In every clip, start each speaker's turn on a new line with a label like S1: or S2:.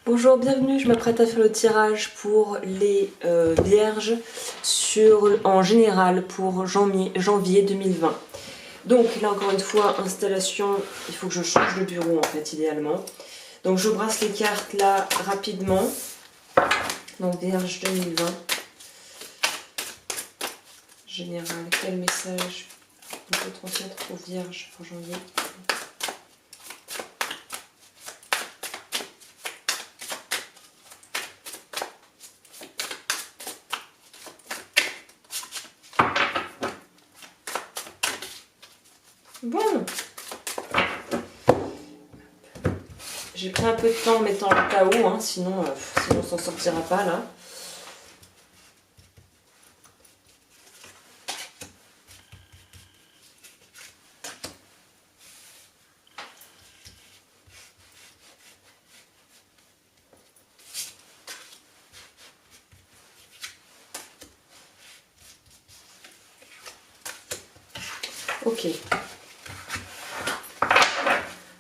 S1: Bonjour, bienvenue, je m'apprête à faire le tirage pour les vierges en général pour janvier 2020. Donc là encore une fois, installation, il faut que je change de bureau en fait idéalement. Donc je brasse les cartes là rapidement. Donc vierge 2020. Général, quel message on peut transmettre aux vierges pour janvier? Bon, j'ai pris un peu de temps en mettant le Tao, hein, sinon on s'en sortira pas là. Ok.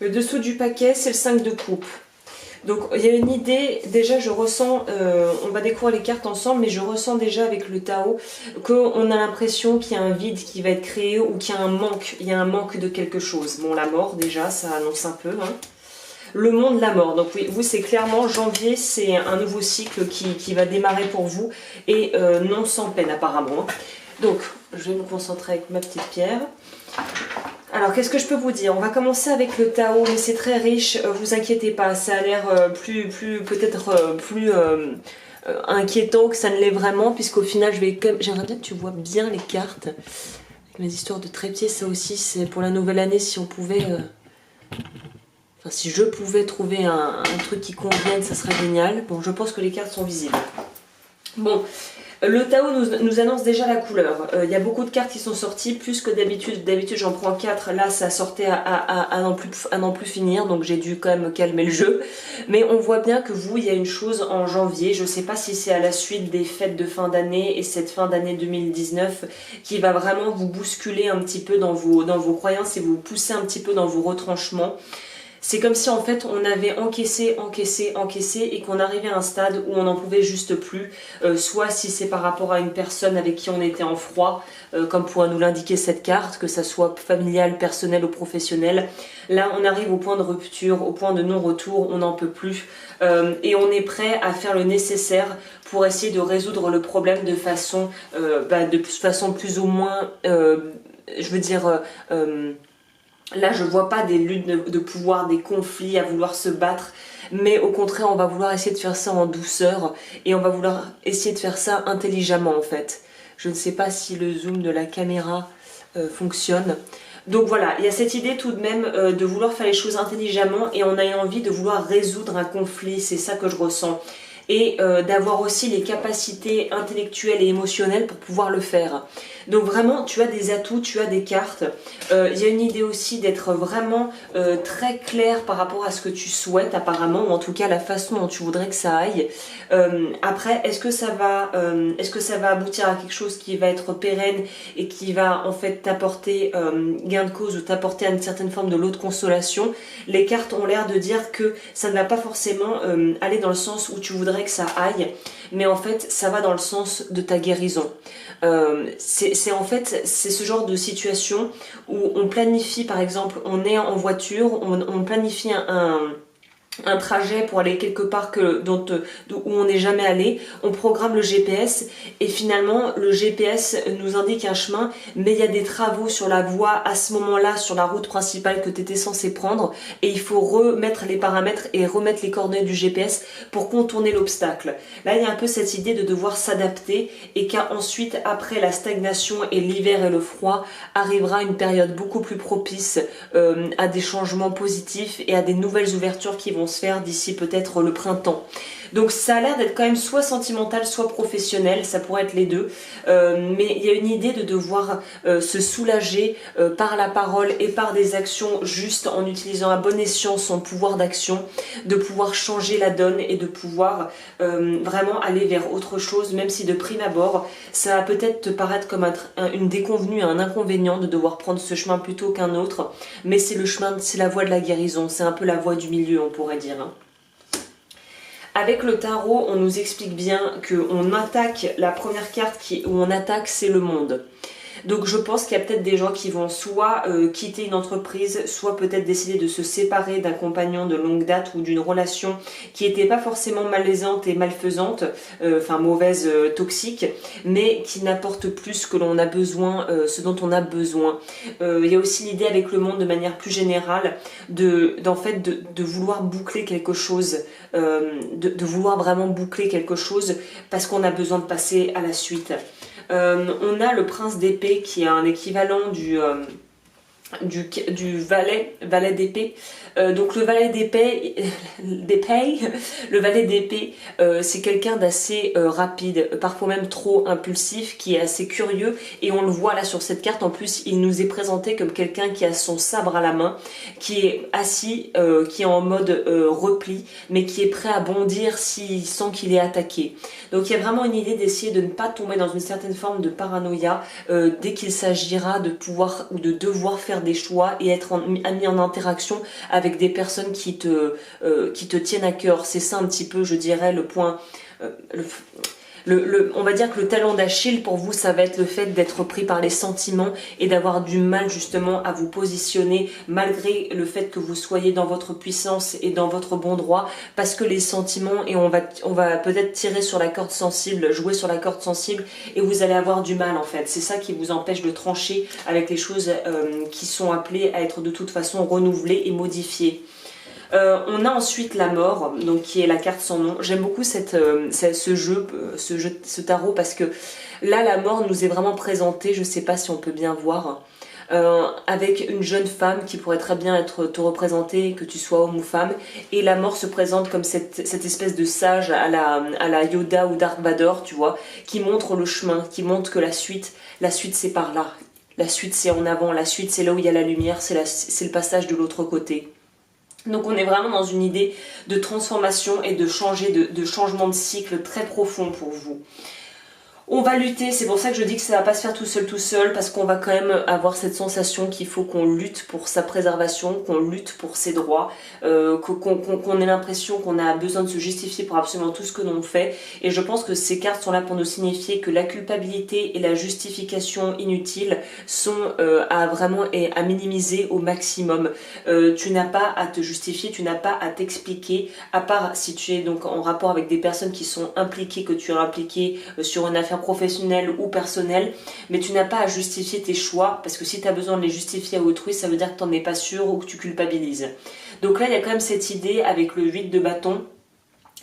S1: Le dessous du paquet, c'est le 5 de coupe. Donc il y a une idée, déjà je ressens, on va découvrir les cartes ensemble, mais je ressens déjà avec le Tao qu'on a l'impression qu'il y a un vide qui va être créé ou qu'il y a un manque, de quelque chose. Bon, la mort déjà, ça annonce un peu. Hein. Le monde, la mort. Donc oui, vous c'est clairement janvier, c'est un nouveau cycle qui va démarrer pour vous et non sans peine apparemment. Donc je vais me concentrer avec ma petite pierre. Alors, qu'est-ce que je peux vous dire? On va commencer avec le Tao, mais c'est très riche, vous inquiétez pas, ça a l'air peut-être plus inquiétant que ça ne l'est vraiment, puisqu'au final, j'aimerais bien que tu vois bien les cartes. Avec mes histoires de trépied, ça aussi, c'est pour la nouvelle année, si on pouvait... Enfin, si je pouvais trouver un truc qui convienne, ça serait génial. Bon, je pense que les cartes sont visibles. Bon, le Tao nous annonce déjà la couleur. Il y a beaucoup de cartes qui sont sorties, plus que d'habitude. D'habitude, j'en prends 4. Là, ça sortait à n'en plus finir, donc j'ai dû quand même calmer le jeu. Mais on voit bien que vous, il y a une chose en janvier. Je ne sais pas si c'est à la suite des fêtes de fin d'année et cette fin d'année 2019 qui va vraiment vous bousculer un petit peu dans vos croyances et vous pousser un petit peu dans vos retranchements. C'est comme si en fait on avait encaissé et qu'on arrivait à un stade où on n'en pouvait juste plus, soit si c'est par rapport à une personne avec qui on était en froid, comme pourrait nous l'indiquer cette carte, que ça soit familial, personnel ou professionnel. Là on arrive au point de rupture, au point de non-retour, on n'en peut plus et on est prêt à faire le nécessaire pour essayer de résoudre le problème de façon plus ou moins, là, je vois pas des luttes de pouvoir, des conflits à vouloir se battre, mais au contraire, on va vouloir essayer de faire ça en douceur et on va vouloir essayer de faire ça intelligemment en fait. Je ne sais pas si le zoom de la caméra fonctionne. Donc voilà, il y a cette idée tout de même de vouloir faire les choses intelligemment et on a envie de vouloir résoudre un conflit, c'est ça que je ressens. Et d'avoir aussi les capacités intellectuelles et émotionnelles pour pouvoir le faire. Donc vraiment, tu as des atouts, tu as des cartes. Il y a une idée aussi d'être vraiment très clair par rapport à ce que tu souhaites apparemment, ou en tout cas la façon dont tu voudrais que ça aille. Après, est-ce que ça va aboutir à quelque chose qui va être pérenne et qui va en fait t'apporter gain de cause ou t'apporter une certaine forme de lot de consolation? Les cartes ont l'air de dire que ça ne va pas forcément aller dans le sens où tu voudrais que ça aille, mais en fait ça va dans le sens de ta guérison. C'est ce genre de situation où on planifie, par exemple, on est en voiture, on planifie un trajet pour aller quelque part où on n'est jamais allé, on programme le GPS et finalement le GPS nous indique un chemin, mais il y a des travaux sur la voie à ce moment-là, sur la route principale que tu étais censé prendre, et il faut remettre les paramètres et remettre les coordonnées du GPS pour contourner l'obstacle. Là il y a un peu cette idée de devoir s'adapter et qu'ensuite après la stagnation et l'hiver et le froid arrivera une période beaucoup plus propice à des changements positifs et à des nouvelles ouvertures qui vont se faire d'ici peut-être le printemps. Donc ça a l'air d'être quand même soit sentimental, soit professionnel, ça pourrait être les deux. Mais il y a une idée de devoir se soulager par la parole et par des actions justes en utilisant à bon escient son pouvoir d'action, de pouvoir changer la donne et de pouvoir vraiment aller vers autre chose, même si de prime abord, ça va peut-être te paraître comme une déconvenue, un inconvénient de devoir prendre ce chemin plutôt qu'un autre, mais c'est la voie de la guérison, c'est un peu la voie du milieu, on pourrait dire. Avec le tarot, on nous explique bien qu'on attaque, la première carte où on attaque, c'est le monde. Donc je pense qu'il y a peut-être des gens qui vont soit quitter une entreprise, soit peut-être décider de se séparer d'un compagnon de longue date ou d'une relation qui n'était pas forcément malaisante et malfaisante, enfin mauvaise, toxique, mais qui n'apporte plus ce que l'on a besoin, ce dont on a besoin. Il y a aussi l'idée avec le monde de manière plus générale de vouloir boucler quelque chose, de vouloir vraiment boucler quelque chose parce qu'on a besoin de passer à la suite. On a le prince d'épée qui est un équivalent du valet d'épée. Donc le valet d'épée, le valet d'épée, c'est quelqu'un d'assez rapide, parfois même trop impulsif, qui est assez curieux, et on le voit là sur cette carte. En plus, il nous est présenté comme quelqu'un qui a son sabre à la main, qui est assis, qui est en mode repli, mais qui est prêt à bondir s'il sent qu'il est attaqué. Donc il y a vraiment une idée d'essayer de ne pas tomber dans une certaine forme de paranoïa dès qu'il s'agira de pouvoir ou de devoir faire des choix et être mis en interaction avec des personnes qui te tiennent à cœur. C'est ça un petit peu, je dirais, le point... on va dire que le talon d'Achille pour vous, ça va être le fait d'être pris par les sentiments et d'avoir du mal justement à vous positionner malgré le fait que vous soyez dans votre puissance et dans votre bon droit, parce que les sentiments, et on va peut-être tirer sur la corde sensible, jouer sur la corde sensible, et vous allez avoir du mal en fait. C'est ça qui vous empêche de trancher avec les choses qui sont appelées à être de toute façon renouvelées et modifiées. On a ensuite la mort, donc qui est la carte sans nom. J'aime beaucoup ce tarot, parce que là la mort nous est vraiment présentée, je sais pas si on peut bien voir, avec une jeune femme qui pourrait très bien te représenter, que tu sois homme ou femme, et la mort se présente comme cette espèce de sage à la Yoda ou Dark Vador, tu vois, qui montre le chemin, qui montre que la suite c'est par là, la suite c'est en avant, la suite c'est là où il y a la lumière, c'est le passage de l'autre côté. Donc on est vraiment dans une idée de transformation et de changement de cycle très profond pour vous. On va lutter, c'est pour ça que je dis que ça va pas se faire tout seul, parce qu'on va quand même avoir cette sensation qu'il faut qu'on lutte pour sa préservation, qu'on lutte pour ses droits, qu'on ait l'impression qu'on a besoin de se justifier pour absolument tout ce que l'on fait. Et je pense que ces cartes sont là pour nous signifier que la culpabilité et la justification inutile sont à minimiser au maximum. Tu n'as pas à te justifier, tu n'as pas à t'expliquer, à part si tu es donc en rapport avec des personnes qui sont impliquées, que tu es impliqué sur une affaire professionnelle ou personnelle, mais tu n'as pas à justifier tes choix, parce que si tu as besoin de les justifier à autrui, ça veut dire que tu n'en es pas sûr ou que tu culpabilises. Donc là, il y a quand même cette idée avec le 8 de bâton.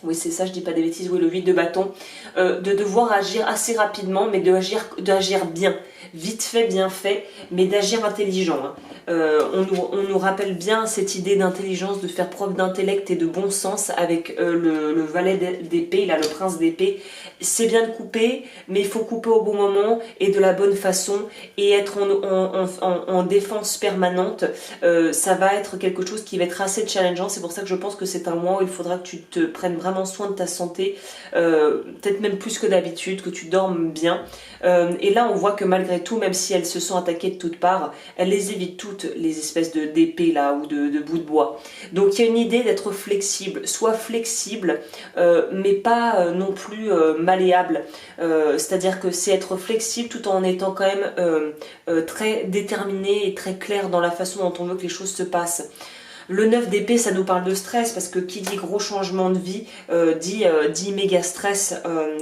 S1: Oui, c'est ça, je dis pas des bêtises, oui, le 8 de bâton, de devoir agir assez rapidement, mais d'agir bien, vite fait, bien fait, mais d'agir intelligent. Hein. On nous rappelle bien cette idée d'intelligence, de faire preuve d'intellect et de bon sens avec le valet d'épée, là, le prince d'épée. C'est bien de couper, mais il faut couper au bon moment et de la bonne façon, et être en défense permanente. Ça va être quelque chose qui va être assez challengeant. C'est pour ça que je pense que c'est un mois où il faudra que tu te prennes vraiment soin de ta santé, peut-être même plus que d'habitude, que tu dormes bien. Et là on voit que malgré tout, même si elles se sont attaquées de toutes parts, elles les évitent toutes, les espèces d'épées là, ou de bouts de bois. Donc il y a une idée d'être flexible, soit flexible, mais pas non plus malléable. C'est-à-dire que c'est être flexible tout en étant quand même très déterminé et très clair dans la façon dont on veut que les choses se passent. Le 9 d'épée, ça nous parle de stress, parce que qui dit gros changement de vie dit méga stress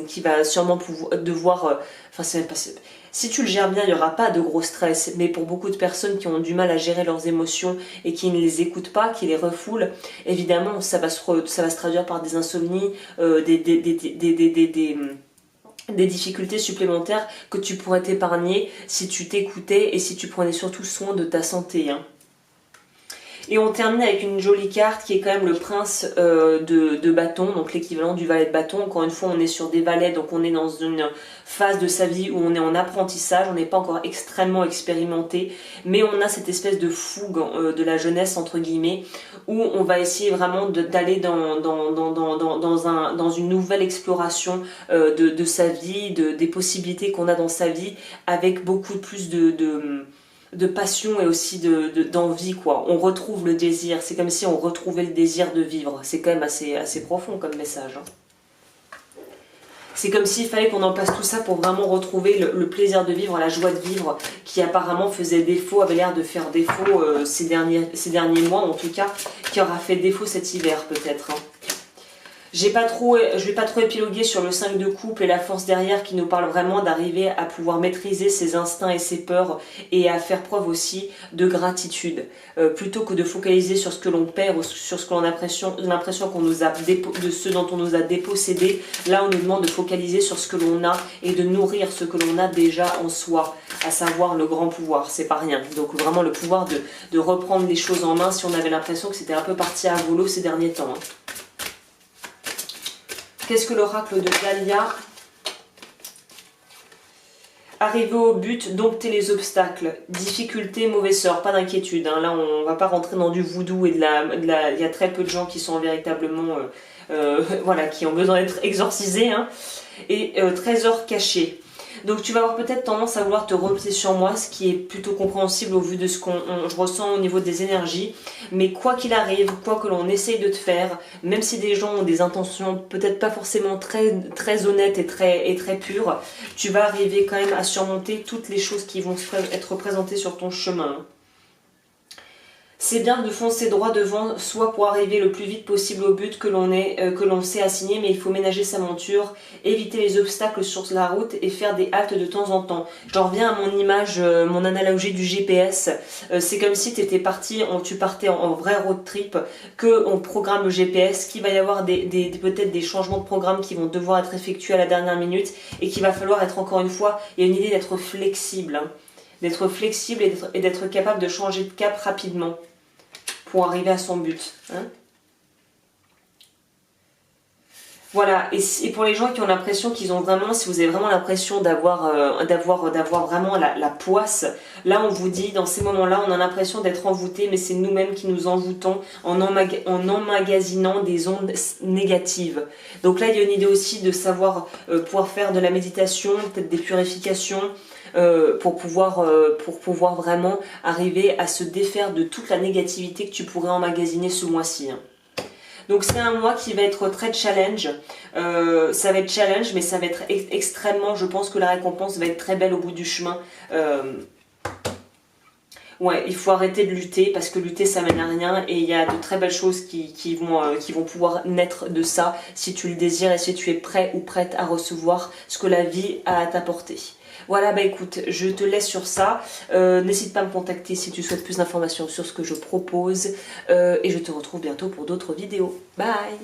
S1: qui va sûrement devoir... c'est même pas... Si tu le gères bien, il n'y aura pas de gros stress, mais pour beaucoup de personnes qui ont du mal à gérer leurs émotions et qui ne les écoutent pas, qui les refoulent, évidemment, ça va se traduire par des insomnies, des difficultés supplémentaires que tu pourrais t'épargner si tu t'écoutais et si tu prenais surtout soin de ta santé. Hein. Et on termine avec une jolie carte qui est quand même le prince de bâton, donc l'équivalent du valet de bâton. Encore une fois, on est sur des valets, donc on est dans une phase de sa vie où on est en apprentissage, on n'est pas encore extrêmement expérimenté, mais on a cette espèce de fougue de la jeunesse, entre guillemets, où on va essayer vraiment d'aller dans une nouvelle exploration de sa vie, des possibilités qu'on a dans sa vie, avec beaucoup plus de passion et aussi d'envie, quoi. On retrouve le désir, c'est comme si on retrouvait le désir de vivre. C'est quand même assez profond comme message, hein. C'est comme s'il fallait qu'on en passe tout ça pour vraiment retrouver le plaisir de vivre, la joie de vivre, qui apparemment faisait défaut, avait l'air de faire défaut ces derniers mois, en tout cas, qui aura fait défaut cet hiver peut-être, hein. Je vais pas trop épiloguer sur le 5 de coupe et la force derrière qui nous parle vraiment d'arriver à pouvoir maîtriser ses instincts et ses peurs et à faire preuve aussi de gratitude. Plutôt que de focaliser sur ce que l'on perd ou sur ce que l'on a l'impression qu'on nous a de ce dont on nous a dépossédé, là on nous demande de focaliser sur ce que l'on a et de nourrir ce que l'on a déjà en soi, à savoir le grand pouvoir, c'est pas rien. Donc vraiment le pouvoir de reprendre les choses en main si on avait l'impression que c'était un peu parti à volo ces derniers temps, hein. Qu'est-ce que l'oracle de Galia? Arriver au but, dompter les obstacles, difficulté, mauvais sort, pas d'inquiétude, hein. Là, on va pas rentrer dans du voodoo et il y a très peu de gens qui sont véritablement, voilà, qui ont besoin d'être exorcisés, hein. Et trésor caché. Donc tu vas avoir peut-être tendance à vouloir te reposer sur moi, ce qui est plutôt compréhensible au vu de ce que je ressens au niveau des énergies. Mais quoi qu'il arrive, quoi que l'on essaye de te faire, même si des gens ont des intentions peut-être pas forcément très honnêtes et très pures, tu vas arriver quand même à surmonter toutes les choses qui vont être présentées sur ton chemin. C'est bien de foncer droit devant soi pour arriver le plus vite possible au but que l'on s'est assigné, mais il faut ménager sa monture, éviter les obstacles sur la route et faire des haltes de temps en temps. J'en reviens à mon image, mon analogie du GPS. C'est comme si tu partais en vrai road trip, qu'on programme le GPS, qu'il va y avoir peut-être des changements de programme qui vont devoir être effectués à la dernière minute et qu'il va falloir être encore une fois, il y a une idée d'être flexible, hein. D'être flexible et d'être capable de changer de cap rapidement pour arriver à son but, hein. Voilà, et pour les gens qui ont l'impression qu'ils ont vraiment, si vous avez vraiment l'impression d'avoir vraiment la poisse, là on vous dit, dans ces moments-là, on a l'impression d'être envoûté, mais c'est nous-mêmes qui nous envoûtons en emmagasinant des ondes négatives. Donc là, il y a une idée aussi de savoir pouvoir faire de la méditation, peut-être des purifications, pour pouvoir vraiment arriver à se défaire de toute la négativité que tu pourrais emmagasiner ce mois-ci, hein. Donc c'est un mois qui va être très challenge, ça va être challenge, mais ça va être extrêmement, je pense que la récompense va être très belle au bout du chemin. Ouais, il faut arrêter de lutter parce que lutter ça mène à rien et il y a de très belles choses qui vont pouvoir naître de ça si tu le désires et si tu es prêt ou prête à recevoir ce que la vie a à t'apporter. Voilà, bah écoute, je te laisse sur ça. N'hésite pas à me contacter si tu souhaites plus d'informations sur ce que je propose. Et je te retrouve bientôt pour d'autres vidéos. Bye!